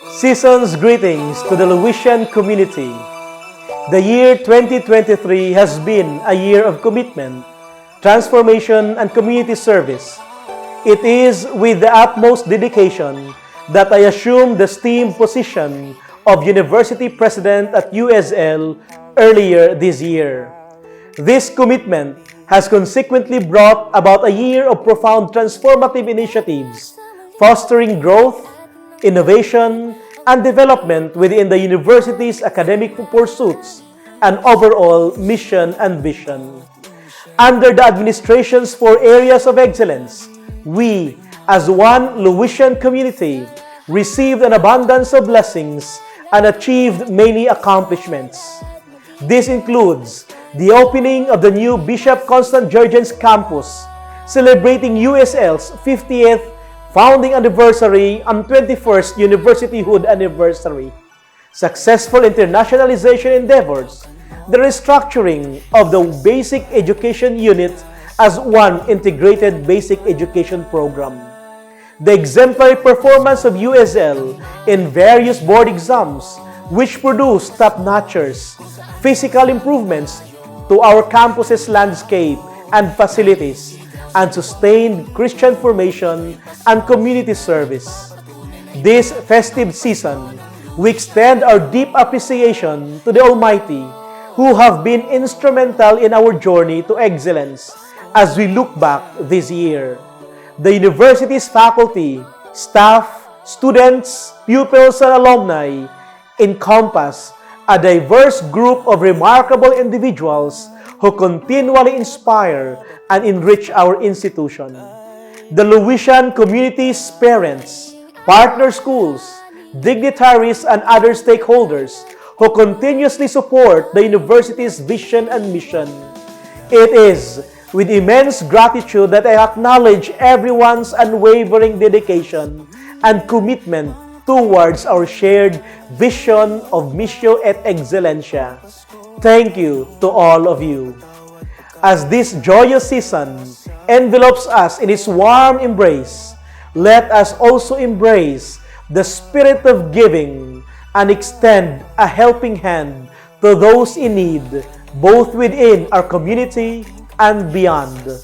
Season's greetings to the Louisian community. The year 2023 has been a year of commitment, transformation, and community service. It is with the utmost dedication that I assume the esteemed position of University President at USL earlier this year. This commitment has consequently brought about a year of profound transformative initiatives, fostering growth, innovation, and development within the university's academic pursuits and overall mission and vision. Under the administration's 4 areas of excellence, we, as one Louisian community, received an abundance of blessings and achieved many accomplishments. This includes the opening of the new Bishop Constant Jurgens campus, celebrating USL's 50th founding anniversary and 21st universityhood anniversary, successful internationalization endeavors, the restructuring of the basic education unit as one integrated basic education program, the exemplary performance of USL in various board exams which produced top-notchers, physical improvements to our campus's landscape and facilities, and sustained Christian formation and community service. This festive season, we extend our deep appreciation to the Almighty who have been instrumental in our journey to excellence as we look back this year. The university's faculty, staff, students, pupils, and alumni encompass a diverse group of remarkable individuals who continually inspire and enrich our institution. The Louisian community's parents, partner schools, dignitaries, and other stakeholders who continuously support the university's vision and mission. It is with immense gratitude that I acknowledge everyone's unwavering dedication and commitment towards our shared vision of Missio et Excellencia. Thank you to all of you. As this joyous season envelops us in its warm embrace, let us also embrace the spirit of giving and extend a helping hand to those in need, both within our community and beyond.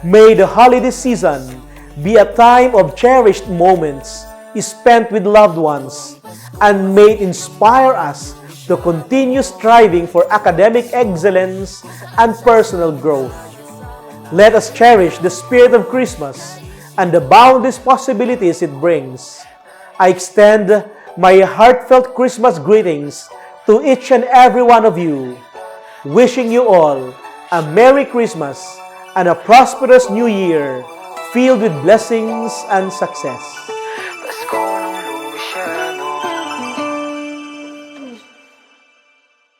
May the holiday season be a time of cherished moments spent with loved ones, and may it inspire us to continue striving for academic excellence and personal growth. Let us cherish the spirit of Christmas and the boundless possibilities it brings. I extend my heartfelt Christmas greetings to each and every one of you, wishing you all a Merry Christmas and a prosperous New Year filled with blessings and success. Let's go.